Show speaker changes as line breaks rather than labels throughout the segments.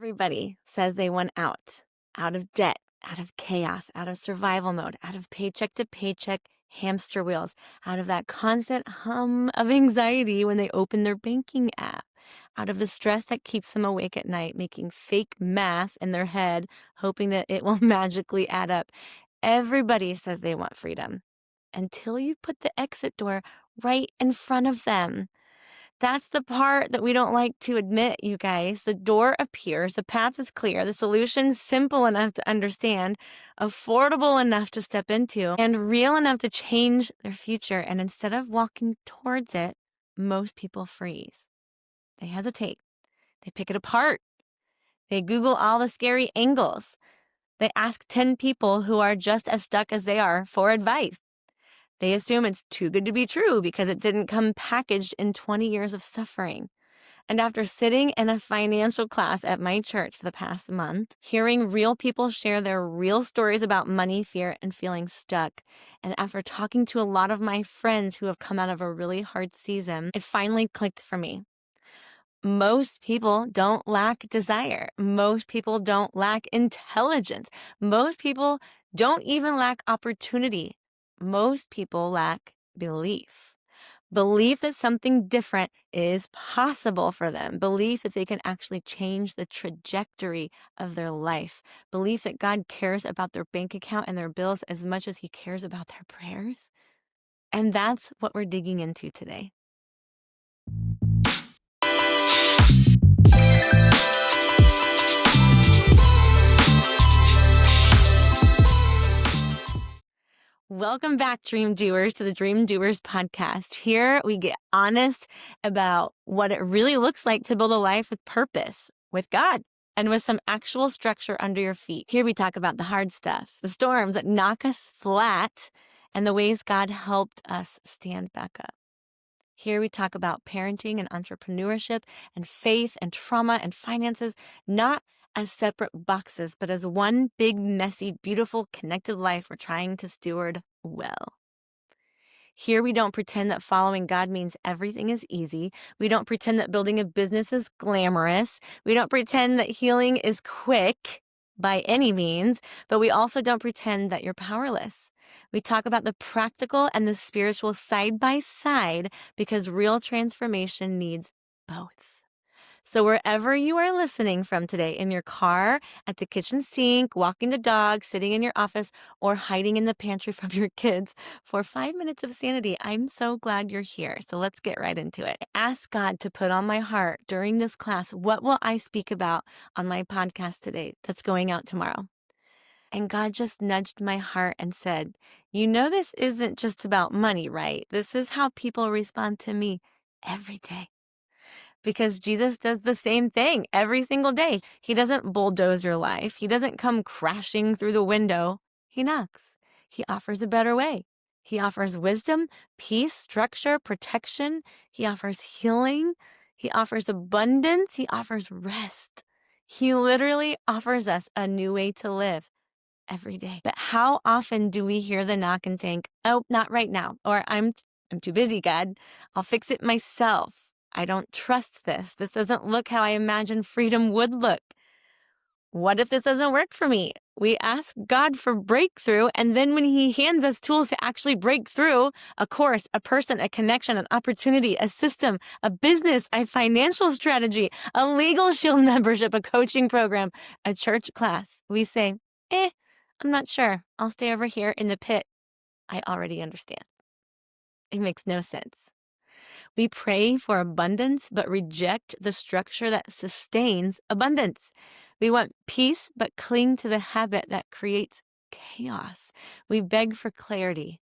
Everybody says they want out of debt, out of chaos, out of survival mode, out of paycheck to paycheck hamster wheels, out of that constant hum of anxiety when they open their banking app, out of the stress that keeps them awake at night, making fake math in their head, hoping that it will magically add up. Everybody says they want freedom until you put the exit door right in front of them. That's the part that we don't like to admit, you guys. The door appears, the path is clear, the solution's simple enough to understand, affordable enough to step into, and real enough to change their future. And instead of walking towards it, most people freeze. They hesitate. They pick it apart. They Google all the scary angles. They ask 10 people who are just as stuck as they are for advice. They assume it's too good to be true because it didn't come packaged in 20 years of suffering. And after sitting in a financial class at my church for the past month, hearing real people share their real stories about money, fear, and feeling stuck, and after talking to a lot of my friends who have come out of a really hard season, it finally clicked for me. Most people don't lack desire. Most people don't lack intelligence. Most people don't even lack opportunity. Most people lack belief. Belief that something different is possible for them. Belief that they can actually change the trajectory of their life. Belief that God cares about their bank account and their bills as much as he cares about their prayers. And that's what we're digging into today. Welcome back, Dream Doers, to the Dream Doers podcast. Here we get honest about what it really looks like to build a life with purpose, with God, and with some actual structure under your feet. Here we talk about the hard stuff, the storms that knock us flat, and the ways God helped us stand back up. Here we talk about parenting and entrepreneurship and faith and trauma and finances, not as separate boxes, but as one big, messy, beautiful, connected life we're trying to steward well. Here we don't pretend that following God means everything is easy. We don't pretend that building a business is glamorous. We don't pretend that healing is quick by any means, but we also don't pretend that you're powerless. We talk about the practical and the spiritual side by side because real transformation needs both. So wherever you are listening from today, in your car, at the kitchen sink, walking the dog, sitting in your office, or hiding in the pantry from your kids for 5 minutes of sanity, I'm so glad you're here. So let's get right into it. Ask God to put on my heart during this class, what will I speak about on my podcast today that's going out tomorrow? And God just nudged my heart and said, you know, this isn't just about money, right? This is how people respond to me every day. Because Jesus does the same thing every single day. He doesn't bulldoze your life. He doesn't come crashing through the window. He knocks. He offers a better way. He offers wisdom, peace, structure, protection. He offers healing. He offers abundance. He offers rest. He literally offers us a new way to live every day. But how often do we hear the knock and think, oh, not right now, or I'm too busy, God. I'll fix it myself. I don't trust this. This doesn't look how I imagine freedom would look. What if this doesn't work for me? We ask God for breakthrough, and then when he hands us tools to actually break through, a course, a person, a connection, an opportunity, a system, a business, a financial strategy, a legal shield membership, a coaching program, a church class, we say, I'm not sure. I'll stay over here in the pit. I already understand. It makes no sense. We pray for abundance, but reject the structure that sustains abundance. We want peace, but cling to the habit that creates chaos. We beg for clarity.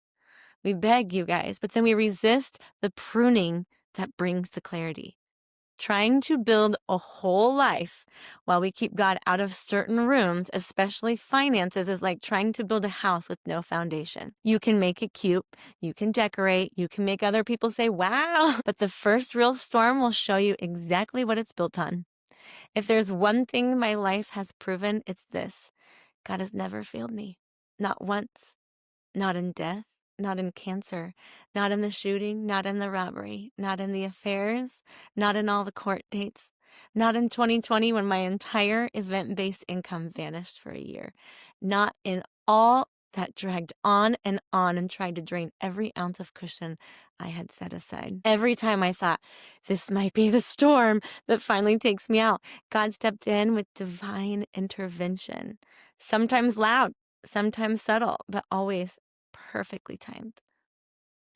We beg, you guys, but then we resist the pruning that brings the clarity. Trying to build a whole life while we keep God out of certain rooms, especially finances, is like trying to build a house with no foundation. You can make it cute, you can decorate, you can make other people say, wow, but the first real storm will show you exactly what it's built on. If there's one thing my life has proven, it's this. God has never failed me. Not once. Not in death. Not in cancer, not in the shooting, not in the robbery, not in the affairs, not in all the court dates, Not in 2020 when my entire event-based income vanished for a year. Not in all that dragged on and tried to drain every ounce of cushion I had set aside. Every time I thought, this might be the storm that finally takes me out, God stepped in with divine intervention. Sometimes loud, sometimes subtle, but always perfectly timed.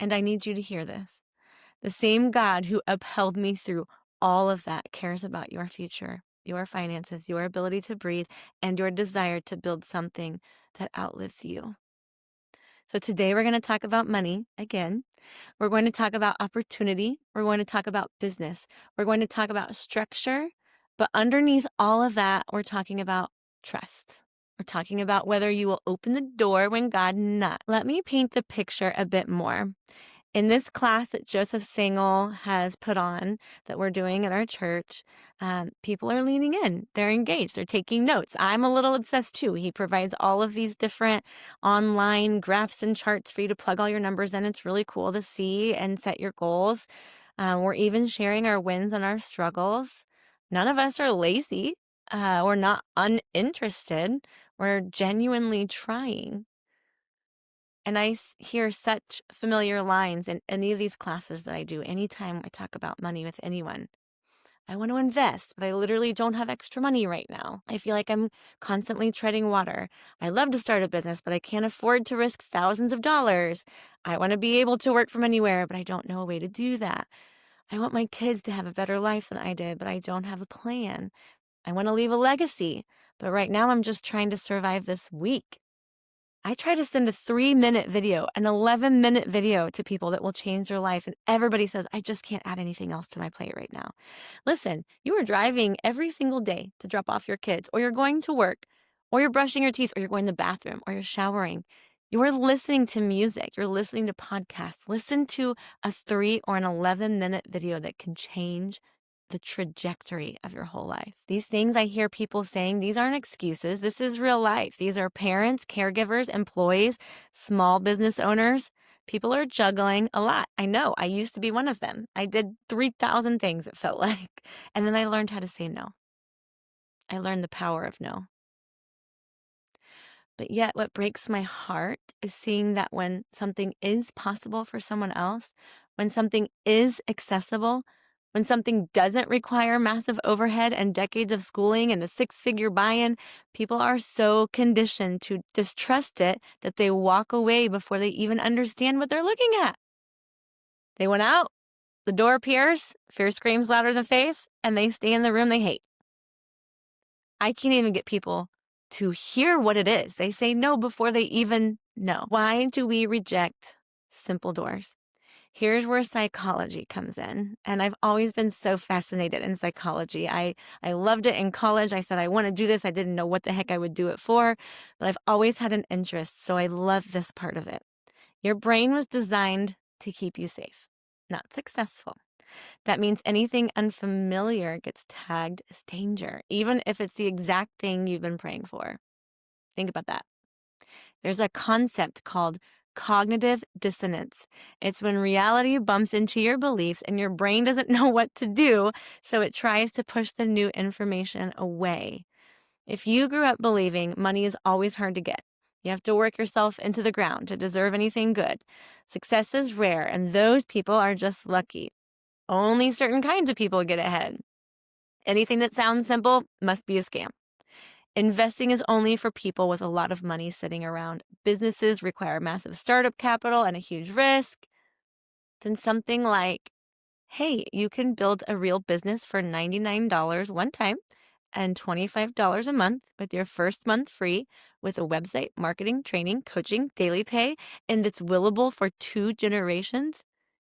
And I need you to hear this. The same God who upheld me through all of that cares about your future, your finances, your ability to breathe, and your desire to build something that outlives you. So today we're going to talk about money again. We're going to talk about opportunity. We're going to talk about business. We're going to talk about structure. But underneath all of that, we're talking about trust. We're talking about whether you will open the door when God knocks. Let me paint the picture a bit more. In this class that Joseph Sangel has put on that we're doing at our church, people are leaning in. They're engaged. They're taking notes. I'm a little obsessed too. He provides all of these different online graphs and charts for you to plug all your numbers in. It's really cool to see and set your goals. We're even sharing our wins and our struggles. None of us are lazy. We're not uninterested. We're genuinely trying. And I hear such familiar lines in any of these classes that I do. Anytime I talk about money with anyone, I want to invest, but I literally don't have extra money right now. I feel like I'm constantly treading water. I love to start a business, but I can't afford to risk thousands of dollars. I want to be able to work from anywhere, but I don't know a way to do that. I want my kids to have a better life than I did, but I don't have a plan. I want to leave a legacy, but right now I'm just trying to survive this week. I try to send a 3-minute video, an 11-minute video to people that will change their life. And everybody says, I just can't add anything else to my plate right now. Listen, you are driving every single day to drop off your kids, or you're going to work, or you're brushing your teeth, or you're going to the bathroom, or you're showering. You are listening to music. You're listening to podcasts. Listen to a 3 or an 11-minute video that can change the trajectory of your whole life. These things I hear people saying, these aren't excuses. This is real life. These are parents, caregivers, employees, small business owners. People are juggling a lot. I know. I used to be one of them. I did 3,000 things, it felt like. And then I learned how to say no. I learned the power of no. But yet what breaks my heart is seeing that when something is possible for someone else, when something is accessible, when something doesn't require massive overhead and decades of schooling and a 6-figure buy-in, people are so conditioned to distrust it that they walk away before they even understand what they're looking at. They went out, the door appears, fear screams louder than faith, and they stay in the room they hate. I can't even get people to hear what it is. They say no before they even know. Why do we reject simple doors? Here's where psychology comes in. And I've always been so fascinated in psychology. I loved it in college. I said, I want to do this. I didn't know what the heck I would do it for, but I've always had an interest. So I love this part of it. Your brain was designed to keep you safe, not successful. That means anything unfamiliar gets tagged as danger, even if it's the exact thing you've been praying for. Think about that. There's a concept called cognitive dissonance. It's when reality bumps into your beliefs and your brain doesn't know what to do, so it tries to push the new information away. If you grew up believing money is always hard to get, you have to work yourself into the ground to deserve anything good, success is rare, and those people are just lucky. Only certain kinds of people get ahead. Anything that sounds simple must be a scam. Investing is only for people with a lot of money sitting around. Businesses require massive startup capital and a huge risk. Then something like, hey, you can build a real business for $99 one time and $25 a month with your first month free with a website, marketing, training, coaching, daily pay, and it's willable for 2 generations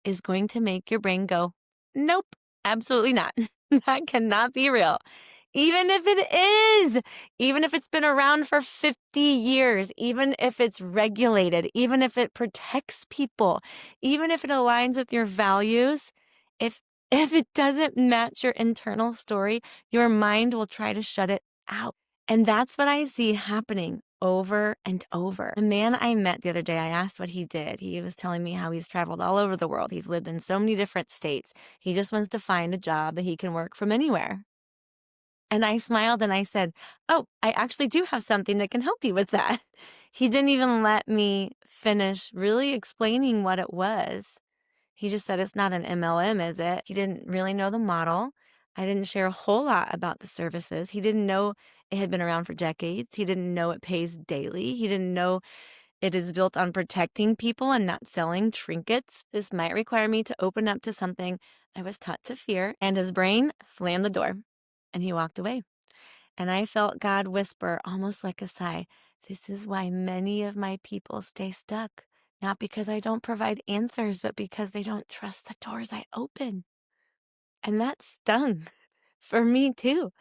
is going to make your brain go, nope, absolutely not. That cannot be real. Even if it is, even if it's been around for 50 years, even if it's regulated, even if it protects people, even if it aligns with your values, if it doesn't match your internal story, your mind will try to shut it out. And that's what I see happening over and over. The man I met the other day, I asked what he did. He was telling me how he's traveled all over the world. He's lived in so many different states. He just wants to find a job that he can work from anywhere. And I smiled and I said, "Oh, I actually do have something that can help you with that." He didn't even let me finish really explaining what it was. He just said, "It's not an MLM, is it?" He didn't really know the model. I didn't share a whole lot about the services. He didn't know it had been around for decades. He didn't know it pays daily. He didn't know it is built on protecting people and not selling trinkets. This might require me to open up to something I was taught to fear. And his brain slammed the door and he walked away. And I felt God whisper, almost like a sigh, "This is why many of my people stay stuck. Not because I don't provide answers, but because they don't trust the doors I open." And that stung for me too,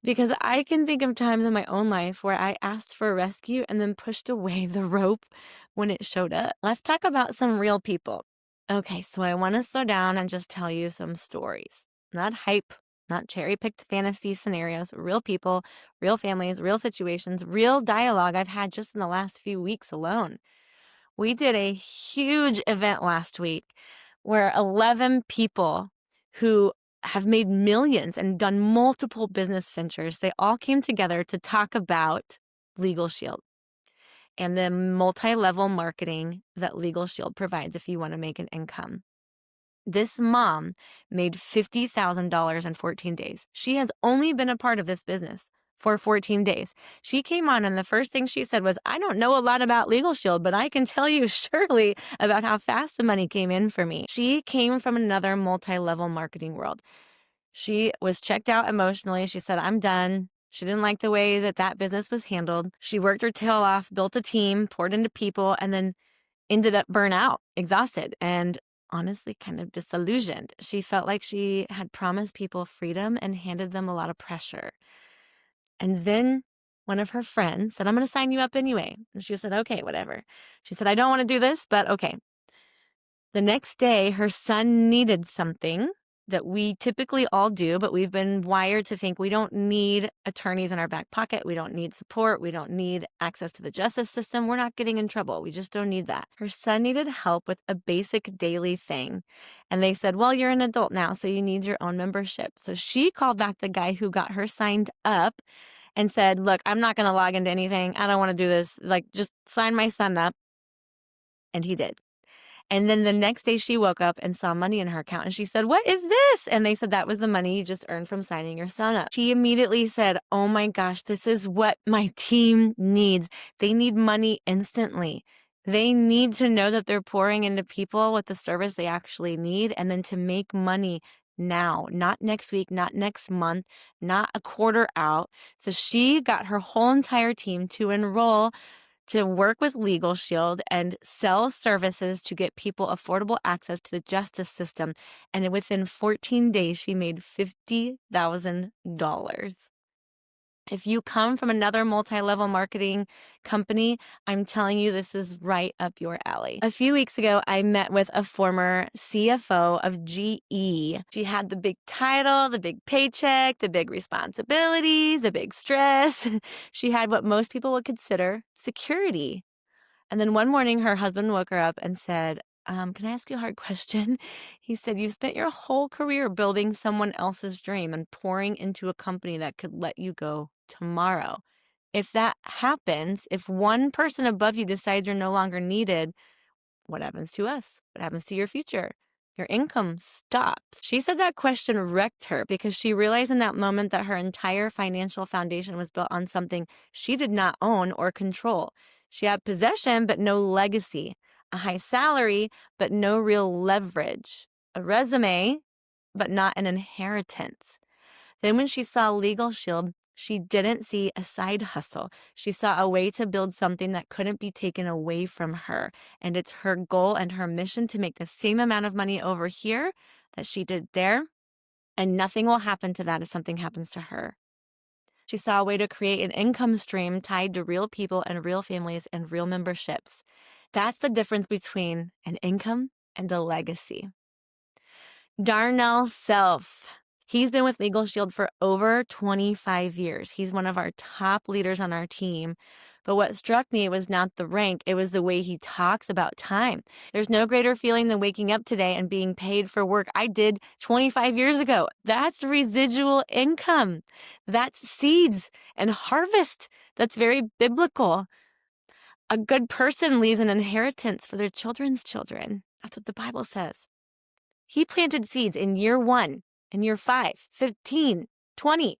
because I can think of times in my own life where I asked for a rescue and then pushed away the rope when it showed up. Let's talk about some real people. Okay, so I want to slow down and just tell you some stories. Not hype, not cherry-picked fantasy scenarios, real people, real families, real situations, real dialogue I've had just in the last few weeks alone. We did a huge event last week where 11 people who have made millions and done multiple business ventures, they all came together to talk about Legal Shield and the multi-level marketing that Legal Shield provides if you want to make an income. This mom made $50,000 in 14 days. She has only been a part of this business for 14 days. She came on and the first thing she said was, "I don't know a lot about Legal Shield, but I can tell you surely about how fast the money came in for me." She came from another multi-level marketing world. She was checked out emotionally. She said, "I'm done." She didn't like the way that business was handled. She worked her tail off, built a team, poured into people, and then ended up burnt out, exhausted, and honestly kind of disillusioned. She felt like she had promised people freedom and handed them a lot of pressure. And then one of her friends said, "I'm going to sign you up anyway." And she said, "Okay, whatever." She said, "I don't want to do this, but okay." The next day, her son needed something that we typically all do, but we've been wired to think we don't need attorneys in our back pocket. We don't need support. We don't need access to the justice system. We're not getting in trouble. We just don't need that. Her son needed help with a basic daily thing. And they said, "Well, you're an adult now, so you need your own membership." So she called back the guy who got her signed up and said, "Look, I'm not going to log into anything. I don't want to do this. Like, just sign my son up." And he did. And then the next day she woke up and saw money in her account and she said, "What is this?" And they said, "That was the money you just earned from signing your son up." She immediately said, "Oh my gosh, this is what my team needs. They need money instantly. They need to know that they're pouring into people with the service they actually need and then to make money now, not next week, not next month, not a quarter out." So she got her whole entire team to enroll to work with Legal Shield and sell services to get people affordable access to the justice system. And within 14 days, she made $50,000. If you come from another multi-level marketing company, I'm telling you, this is right up your alley. A few weeks ago, I met with a former CFO of GE. She had the big title, the big paycheck, the big responsibilities, the big stress. She had what most people would consider security. And then one morning, her husband woke her up and said, "Can I ask you a hard question?" He said, "You spent your whole career building someone else's dream and pouring into a company that could let you go tomorrow. If that happens, if one person above you decides you're no longer needed, what happens to us? What happens to your future? Your income stops." She said that question wrecked her because she realized in that moment that her entire financial foundation was built on something she did not own or control. She had possession, but no legacy, a high salary, but no real leverage, a resume, but not an inheritance. Then when she saw Legal Shield, she didn't see a side hustle. She saw a way to build something that couldn't be taken away from her. And it's her goal and her mission to make the same amount of money over here that she did there. And nothing will happen to that if something happens to her. She saw a way to create an income stream tied to real people and real families and real memberships. That's the difference between an income and a legacy. Darnell Self. He's been with Legal Shield for over 25 years. He's one of our top leaders on our team But what struck me was not the rank, it was the way he talks about time. There's no greater feeling than waking up today and being paid for work I did 25 years ago. That's residual income. That's seeds and harvest. That's very biblical. A good person leaves an inheritance for their children's children. That's what the Bible says. He planted seeds in year 1, in year 5, 15, 20.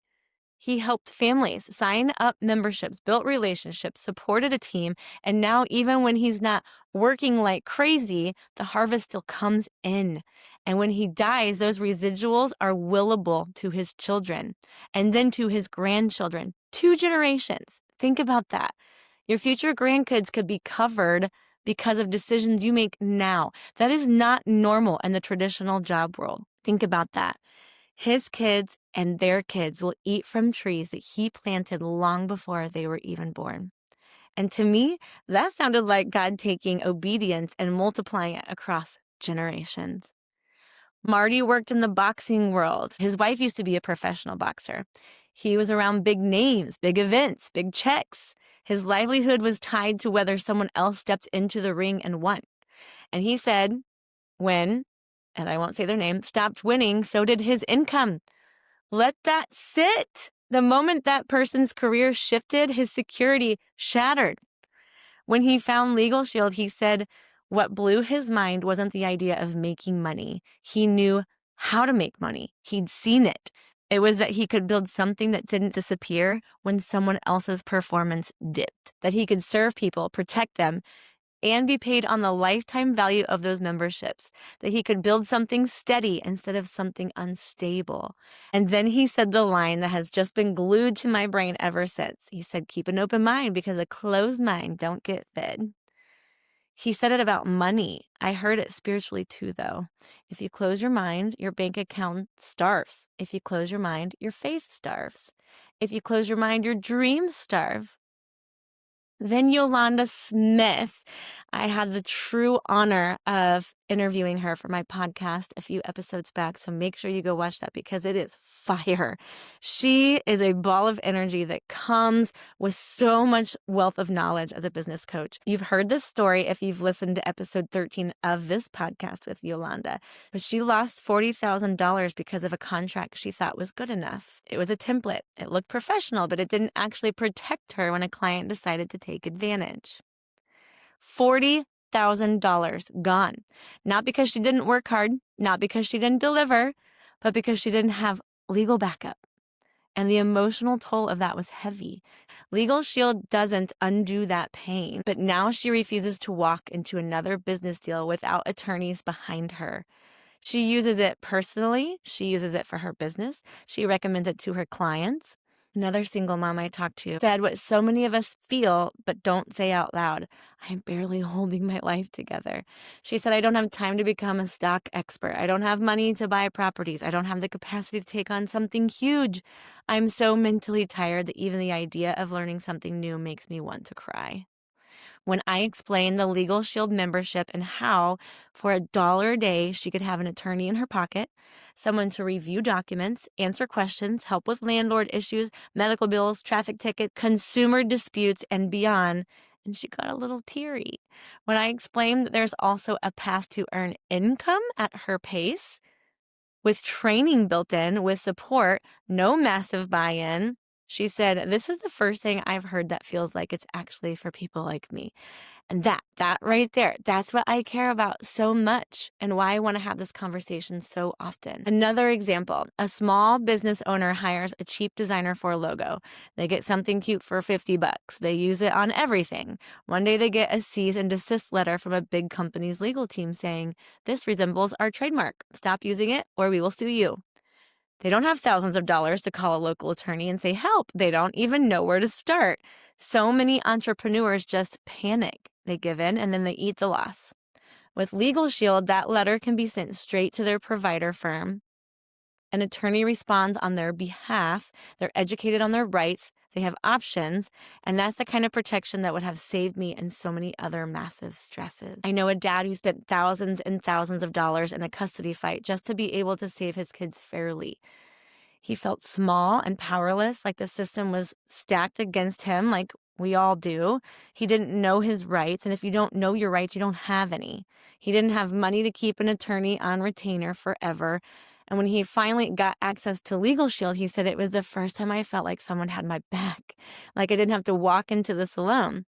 He helped families sign up memberships, built relationships, supported a team, and now even when he's not working like crazy, the harvest still comes in. And when he dies, those residuals are willable to his children and then to his grandchildren. 2 generations. Think about that. Your future grandkids could be covered because of decisions you make now. That is not normal in the traditional job world. Think about that. His kids and their kids will eat from trees that he planted long before they were even born. And to me, that sounded like God taking obedience and multiplying it across generations. Marty worked in the boxing world. His wife used to be a professional boxer. He was around big names, big events, big checks. His livelihood was tied to whether someone else stepped into the ring and won. And he said, when, and I won't say their name, stopped winning, so did his income. Let that sit. The moment that person's career shifted, his security shattered. When he found Legal Shield, he said what blew his mind wasn't the idea of making money. He knew how to make money. He'd seen it. It was that he could build something that didn't disappear when someone else's performance dipped, that he could serve people, protect them, and be paid on the lifetime value of those memberships, that he could build something steady instead of something unstable. And then he said the line that has just been glued to my brain ever since. He said, keep an open mind because a closed mind don't get fed. He said it about money. I heard it spiritually too, though. If you close your mind, your bank account starves. If you close your mind, your faith starves. If you close your mind, your dreams starve. Then Yolanda Smith, I had the true honor of interviewing her for my podcast a few episodes back, so make sure you go watch that because it is fire. She is a ball of energy that comes with so much wealth of knowledge as a business coach. You've heard this story if you've listened to episode 13 of this podcast with Yolanda, but she lost $40,000 because of a contract she thought was good enough. It was a template. It looked professional, but it didn't actually protect her when a client decided to take advantage. $40,000 gone. Not because she didn't work hard, not because she didn't deliver, but because she didn't have legal backup. And the emotional toll of that was heavy. Legal Shield doesn't undo that pain, but now she refuses to walk into another business deal without attorneys behind her. She uses it personally. She uses it for her business. She recommends it to her clients. Another single mom I talked to said what so many of us feel but don't say out loud. I'm barely holding my life together. She said, I don't have time to become a stock expert. I don't have money to buy properties. I don't have the capacity to take on something huge. I'm so mentally tired that even the idea of learning something new makes me want to cry. When I explained the Legal Shield membership and how, for $1 a day, she could have an attorney in her pocket, someone to review documents, answer questions, help with landlord issues, medical bills, traffic tickets, consumer disputes, and beyond, and she got a little teary. When I explained that there's also a path to earn income at her pace, with training built in, with support, no massive buy-in, she said, this is the first thing I've heard that feels like it's actually for people like me. And that right there, that's what I care about so much and why I want to have this conversation so often. Another example, a small business owner hires a cheap designer for a logo. They get something cute for $50. They use it on everything. One day they get a cease and desist letter from a big company's legal team saying, this resembles our trademark. Stop using it or we will sue you. They don't have thousands of dollars to call a local attorney and say, help. They don't even know where to start. So many entrepreneurs just panic. They give in and then they eat the loss. With Legal Shield, that letter can be sent straight to their provider firm. An attorney responds on their behalf. They're educated on their rights. They have options. And that's the kind of protection that would have saved me in so many other massive stresses. I know a dad who spent thousands and thousands of dollars in a custody fight just to be able to save his kids fairly. He felt small and powerless, like the system was stacked against him, like We all do. He didn't know his rights, and if you don't know your rights, you don't have any. He didn't have money to keep an attorney on retainer forever. And when he finally got access to Legal Shield, he said, it was the first time I felt like someone had my back, like I didn't have to walk into this alone.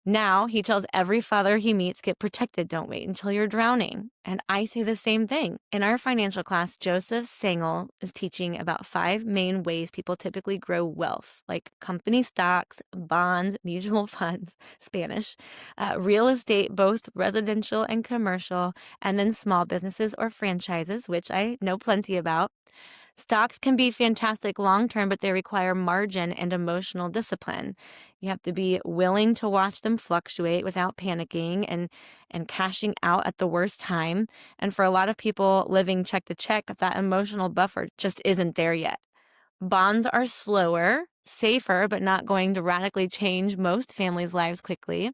Now he tells every father he meets, get protected, don't wait until you're drowning. And I say the same thing. In our financial class, Joseph Sangel is teaching about 5 main ways people typically grow wealth, like company stocks, bonds, mutual funds, Spanish, real estate, both residential and commercial, and then small businesses or franchises, which I know plenty about. Stocks can be fantastic long-term, but they require margin and emotional discipline. You have to be willing to watch them fluctuate without panicking and cashing out at the worst time. And for a lot of people living check to check, that emotional buffer just isn't there yet. Bonds are slower, safer, but not going to radically change most families' lives quickly.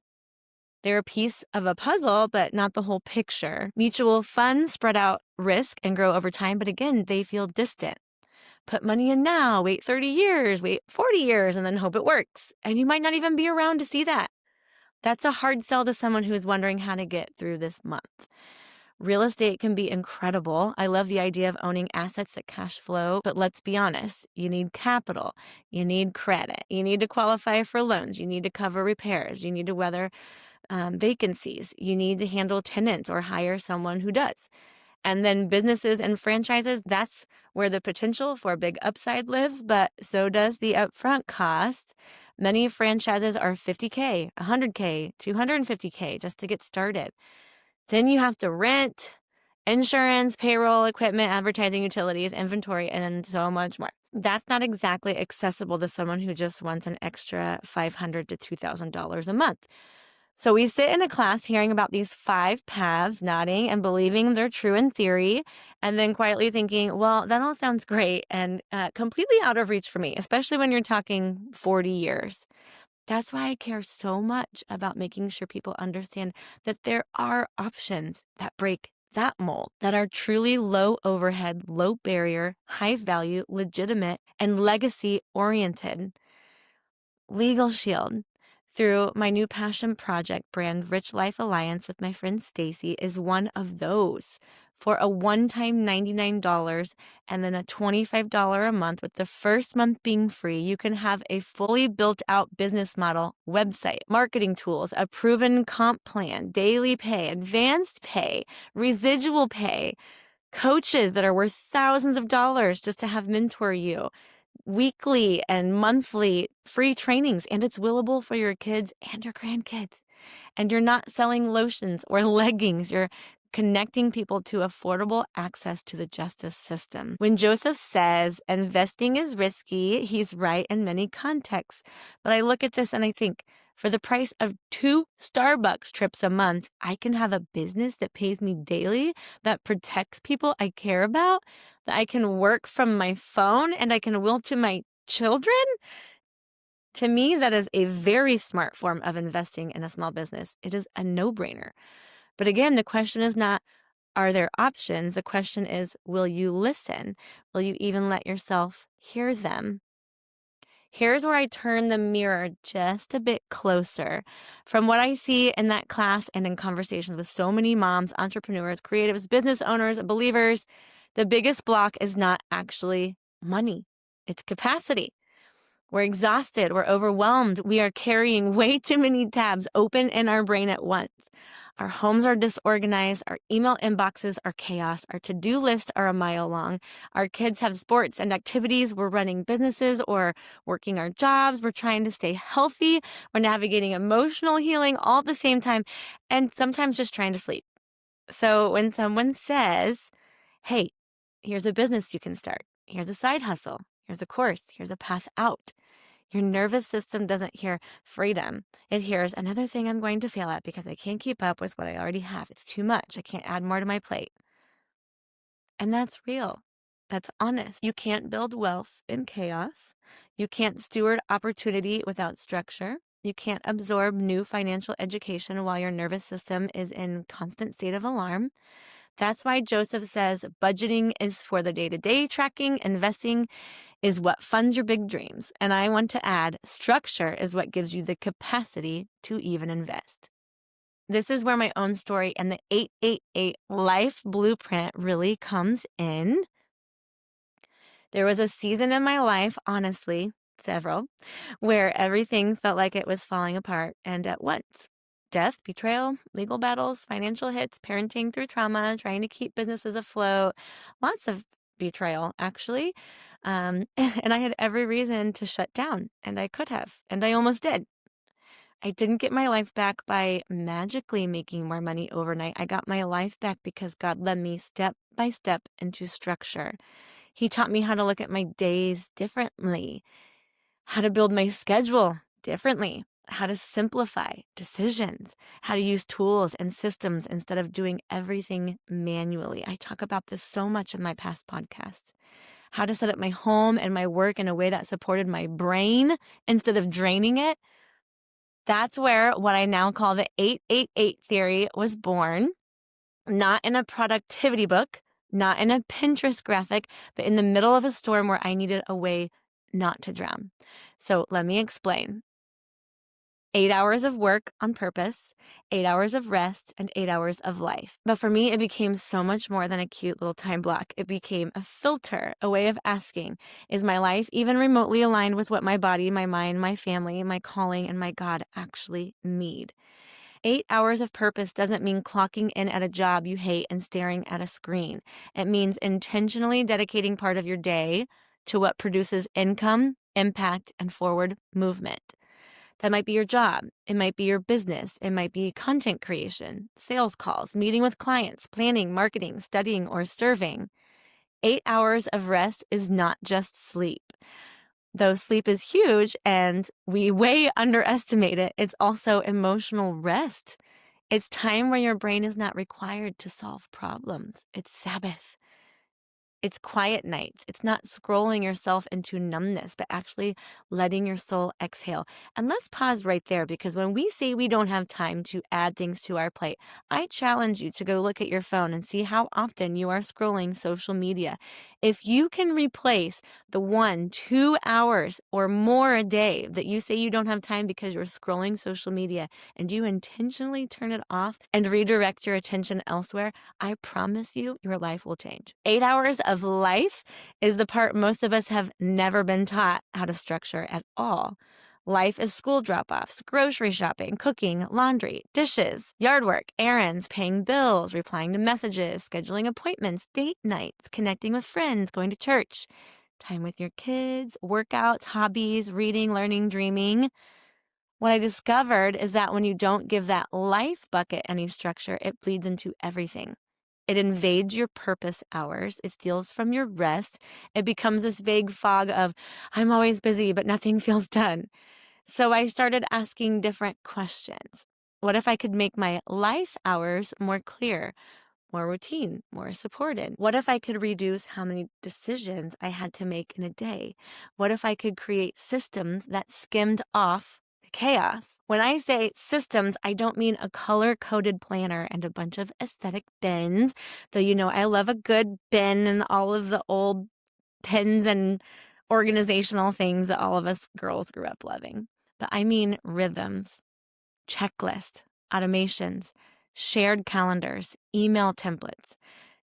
They're a piece of a puzzle, but not the whole picture. Mutual funds spread out risk and grow over time, but again, they feel distant. Put money in now, wait 30 years, wait 40 years, and then hope it works. And you might not even be around to see that. That's a hard sell to someone who is wondering how to get through this month. Real estate can be incredible. I love the idea of owning assets that cash flow, but let's be honest, you need capital, you need credit, you need to qualify for loans, you need to cover repairs, you need to weather vacancies, you need to handle tenants or hire someone who does. And then businesses and franchises, that's where the potential for a big upside lives, but so does the upfront cost. Many franchises are $50K, $100K, $250K just to get started. Then you have to rent, insurance, payroll, equipment, advertising, utilities, inventory, and so much more. That's not exactly accessible to someone who just wants an extra $500 to $2,000 a month. So we sit in a class hearing about these 5 paths, nodding and believing they're true in theory, and then quietly thinking, well, that all sounds great and completely out of reach for me, especially when you're talking 40 years. That's why I care so much about making sure people understand that there are options that break that mold, that are truly low overhead, low barrier, high value, legitimate, and legacy oriented. Legal Shield, through my new passion project brand, Rich Life Alliance with my friend Stacy, is one of those. For a one-time $99 and then a $25 a month, with the first month being free, you can have a fully built-out business model, website, marketing tools, a proven comp plan, daily pay, advanced pay, residual pay, coaches that are worth thousands of dollars just to have mentor you, weekly and monthly free trainings, and it's willable for your kids and your grandkids. And you're not selling lotions or leggings. You're connecting people to affordable access to the justice system. When Joseph says investing is risky, he's right in many contexts. But I look at this and I think, for the price of 2 Starbucks trips a month, I can have a business that pays me daily, that protects people I care about, that I can work from my phone and I can will to my children. To me, that is a very smart form of investing in a small business. It is a no-brainer. But again, the question is not, are there options? The question is, will you listen? Will you even let yourself hear them? Here's where I turn the mirror just a bit closer. From what I see in that class and in conversations with so many moms, entrepreneurs, creatives, business owners, believers, the biggest block is not actually money. It's capacity. We're exhausted. We're overwhelmed. We are carrying way too many tabs open in our brain at once. Our homes are disorganized. Our email inboxes are chaos. Our to-do lists are a mile long. Our kids have sports and activities. We're running businesses or working our jobs. We're trying to stay healthy. We're navigating emotional healing all at the same time, and sometimes just trying to sleep. So when someone says, hey, here's a business you can start, here's a side hustle, here's a course, here's a path out, your nervous system doesn't hear freedom. It hears another thing I'm going to fail at because I can't keep up with what I already have. It's too much. I can't add more to my plate. And that's real. That's honest. You can't build wealth in chaos. You can't steward opportunity without structure. You can't absorb new financial education while your nervous system is in constant state of alarm. That's why Joseph says budgeting is for the day-to-day tracking, investing is what funds your big dreams. And I want to add, structure is what gives you the capacity to even invest. This is where my own story and the 888 life blueprint really comes in. There was a season in my life, honestly, several, where everything felt like it was falling apart and at once. Death, betrayal, legal battles, financial hits, parenting through trauma, trying to keep businesses afloat, lots of betrayal, actually. And I had every reason to shut down, and I could have, and I almost did. I didn't get my life back by magically making more money overnight. I got my life back because God led me step by step into structure. He taught me how to look at my days differently, how to build my schedule differently, how to simplify decisions, how to use tools and systems instead of doing everything manually. I talk about this so much in my past podcasts. How to set up my home and my work in a way that supported my brain instead of draining it. That's where what I now call the 888 theory was born, not in a productivity book, not in a Pinterest graphic, but in the middle of a storm where I needed a way not to drown. So let me explain. 8 hours of work on purpose, 8 hours of rest, and 8 hours of life. But for me, it became so much more than a cute little time block. It became a filter, a way of asking, is my life even remotely aligned with what my body, my mind, my family, my calling, and my God actually need? 8 hours of purpose doesn't mean clocking in at a job you hate and staring at a screen. It means intentionally dedicating part of your day to what produces income, impact, and forward movement. That might be your job. It might be your business. It might be content creation, sales calls, meeting with clients, planning, marketing, studying, or serving. 8 hours of rest is not just sleep. Though sleep is huge and we way underestimate it, it's also emotional rest. It's time where your brain is not required to solve problems. It's Sabbath. It's quiet nights. It's not scrolling yourself into numbness, but actually letting your soul exhale. And let's pause right there, because when we say we don't have time to add things to our plate, I challenge you to go look at your phone and see how often you are scrolling social media. If you can replace the 1-2 hours or more a day that you say you don't have time because you're scrolling social media, and you intentionally turn it off and redirect your attention elsewhere, I promise you, your life will change. 8 hours of life is the part most of us have never been taught how to structure at all. Life is school drop-offs, grocery shopping, cooking, laundry, dishes, yard work, errands, paying bills, replying to messages, scheduling appointments, date nights, connecting with friends, going to church, time with your kids, workouts, hobbies, reading, learning, dreaming. What I discovered is that when you don't give that life bucket any structure, it bleeds into everything. It invades your purpose hours. It steals from your rest. It becomes this vague fog of, I'm always busy, but nothing feels done. So I started asking different questions. What if I could make my life hours more clear, more routine, more supported? What if I could reduce how many decisions I had to make in a day? What if I could create systems that skimmed off the chaos? When I say systems, I don't mean a color-coded planner and a bunch of aesthetic bins, though I love a good bin and all of the old pins and organizational things that all of us girls grew up loving. But I mean rhythms, checklists, automations, shared calendars, email templates,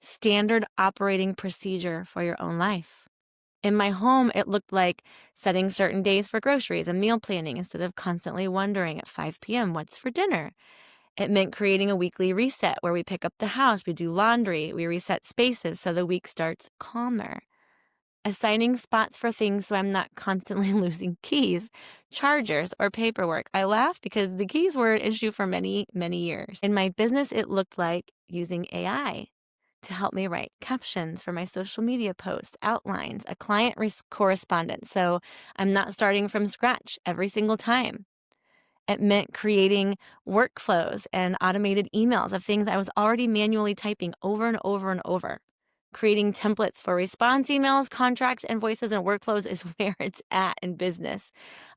standard operating procedure for your own life. In my home, it looked like setting certain days for groceries and meal planning instead of constantly wondering at 5 p.m. what's for dinner. It meant creating a weekly reset where we pick up the house, we do laundry, we reset spaces so the week starts calmer. Assigning spots for things so I'm not constantly losing keys, chargers, or paperwork. I laugh because the keys were an issue for many, many years. In my business, it looked like using AI to help me write captions for my social media posts, outlines, a client correspondence, so I'm not starting from scratch every single time. It meant creating workflows and automated emails of things I was already manually typing over and over and over. Creating templates for response emails, contracts, invoices, and workflows is where it's at in business.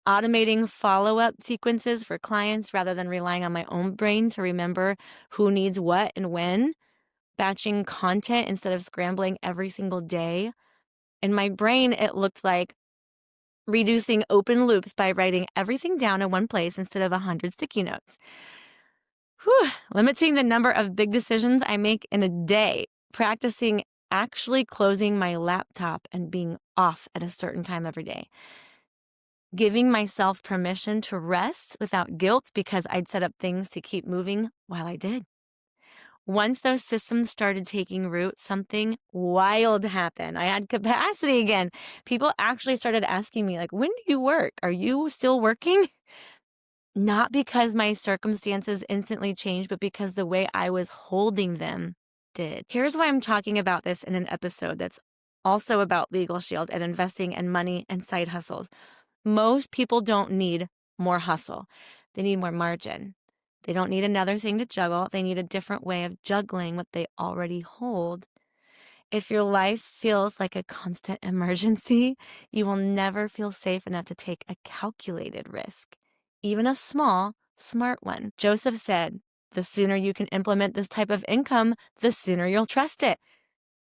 Automating follow-up sequences for clients rather than relying on my own brain to remember who needs what and when. batching content instead of scrambling every single day. In my brain, it looked like reducing open loops by writing everything down in one place instead of 100 sticky notes. Limiting the number of big decisions I make in a day, practicing actually closing my laptop and being off at a certain time every day. Giving myself permission to rest without guilt because I'd set up things to keep moving while I did. Once those systems started taking root, something wild happened. I had capacity again. People actually started asking me, like, when do you work? Are you still working? Not because my circumstances instantly changed, but because the way I was holding them did. Here's why I'm talking about this in an episode that's also about Legal Shield and investing and money and side hustles. Most people don't need more hustle. They need more margin. They don't need another thing to juggle. They need a different way of juggling what they already hold. If your life feels like a constant emergency, you will never feel safe enough to take a calculated risk, even a small, smart one. Joseph said, the sooner you can implement this type of income, the sooner you'll trust it.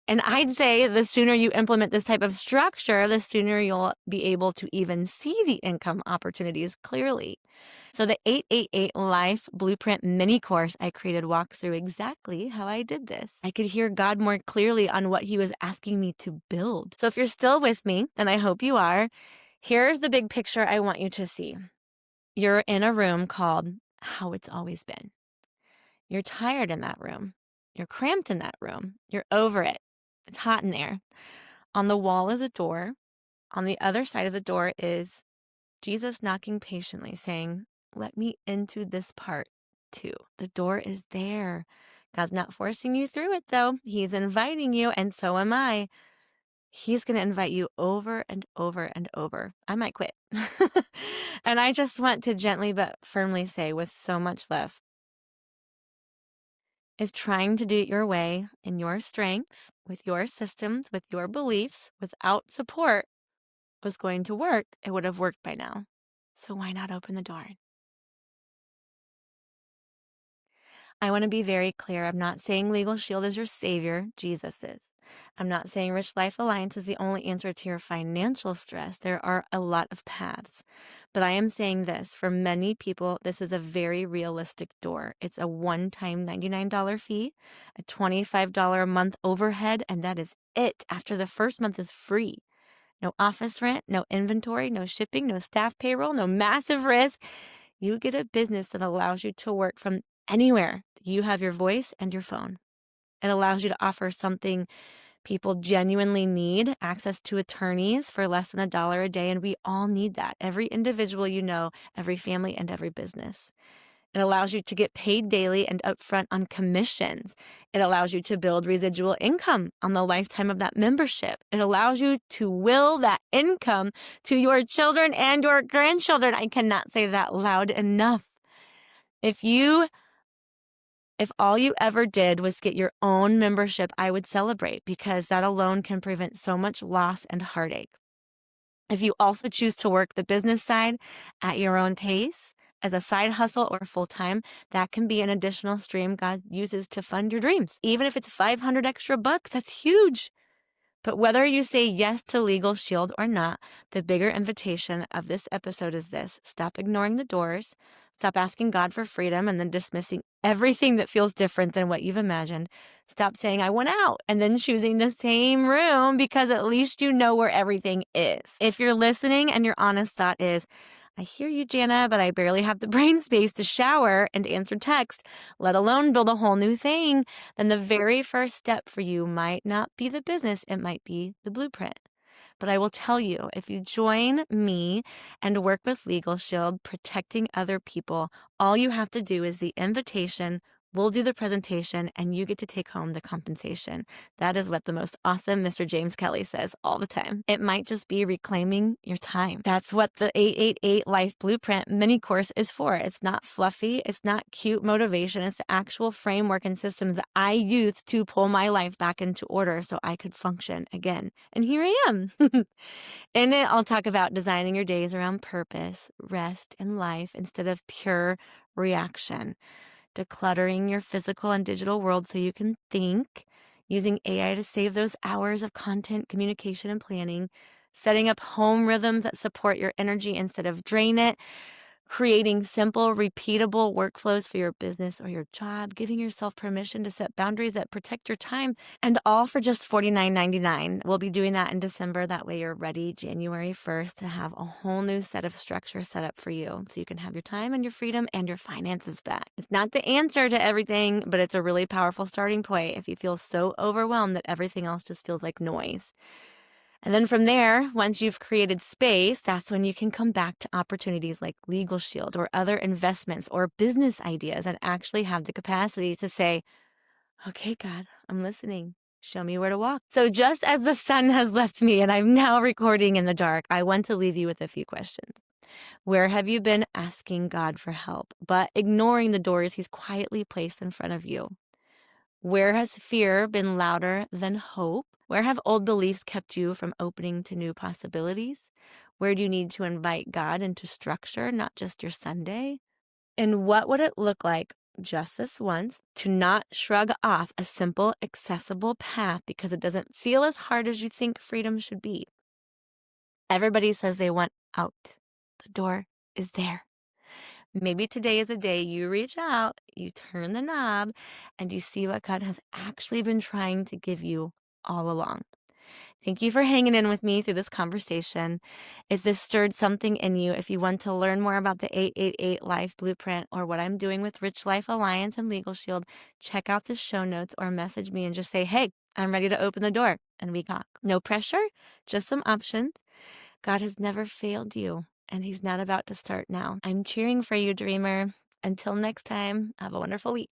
And I'd say the sooner you implement this type of structure, the sooner you'll be able to even see the income opportunities clearly. So the 888 Life Blueprint mini course I created walks through exactly how I did this. I could hear God more clearly on what he was asking me to build. So if you're still with me, and I hope you are, here's the big picture I want you to see. You're in a room called How It's Always Been. You're tired in that room. You're cramped in that room. You're over it. It's hot in there. On the wall is a door. On the other side of the door is Jesus knocking patiently, saying, let me into this part too. The door is there. God's not forcing you through it, though. He's inviting you, and so am I. He's going to invite you over and over and over. I might quit. And I just want to gently but firmly say, with so much love, if trying to do it your way, in your strength, with your systems, with your beliefs, without support was going to work, it would have worked by now. So why not open the door? I want to be very clear. I'm not saying Legal Shield is your savior. Jesus is. I'm not saying Rich Life Alliance is the only answer to your financial stress. There are a lot of paths. But I am saying this, for many people, this is a very realistic door. It's a one-time $99 fee, a $25 a month overhead, and that is it. After the first month is free. No office rent, no inventory, no shipping, no staff payroll, no massive risk. You get a business that allows you to work from anywhere. You have your voice and your phone. It allows you to offer something people genuinely need, access to attorneys for less than $1 a day, and we all need that. Every individual you know, every family, and every business. It allows you to get paid daily and upfront on commissions. It allows you to build residual income on the lifetime of that membership. It allows you to will that income to your children and your grandchildren. I cannot say that loud enough. If all you ever did was get your own membership, I would celebrate, because that alone can prevent so much loss and heartache. If you also choose to work the business side at your own pace, as a side hustle or full-time, that can be an additional stream God uses to fund your dreams. Even if it's 500 extra bucks, that's huge. But whether you say yes to Legal Shield or not, the bigger invitation of this episode is this: stop ignoring the doors, stop asking God for freedom and then dismissing everything that feels different than what you've imagined. Stop saying, I want out, and then choosing the same room, because at least you know where everything is. If you're listening and your honest thought is, I hear you, Jana, but I barely have the brain space to shower and answer text, let alone build a whole new thing, then the very first step for you might not be the business, it might be the blueprint. But I will tell you, if you join me and work with Legal Shield, protecting other people, all you have to do is the invitation. We'll do the presentation, and you get to take home the compensation. That is what the most awesome Mr. James Kelly says all the time. It might just be reclaiming your time. That's what the 888 Life Blueprint mini course is for. It's not fluffy. It's not cute motivation. It's the actual framework and systems that I used to pull my life back into order so I could function again. And here I am. In it, I'll talk about designing your days around purpose, rest, and life instead of pure reaction. decluttering your physical and digital world so you can think, using AI to save those hours of content, communication, and planning, setting up home rhythms that support your energy instead of drain it, creating simple, repeatable workflows for your business or your job, giving yourself permission to set boundaries that protect your time, and all for just $49.99. We'll be doing that in December. That way you're ready January 1st to have a whole new set of structure set up for you so you can have your time and your freedom and your finances back. It's not the answer to everything, but it's a really powerful starting point if you feel so overwhelmed that everything else just feels like noise. And then from there, once you've created space, that's when you can come back to opportunities like Legal Shield or other investments or business ideas and actually have the capacity to say, okay, God, I'm listening. Show me where to walk. So just as the sun has left me and I'm now recording in the dark, I want to leave you with a few questions. Where have you been asking God for help, but ignoring the doors he's quietly placed in front of you? Where has fear been louder than hope? Where have old beliefs kept you from opening to new possibilities? Where do you need to invite God into structure, not just your Sunday? And what would it look like just this once to not shrug off a simple, accessible path because it doesn't feel as hard as you think freedom should be? Everybody says they want out. The door is there. Maybe today is a day you reach out, you turn the knob, and you see what God has actually been trying to give you all along. Thank you for hanging in with me through this conversation. If this stirred something in you, if you want to learn more about the 888 Life Blueprint or what I'm doing with Rich Life Alliance and Legal Shield, check out the show notes or message me and just say, hey, I'm ready to open the door, and we talk. No pressure, just some options. God has never failed you, and he's not about to start now. I'm cheering for you, dreamer. Until next time, have a wonderful week.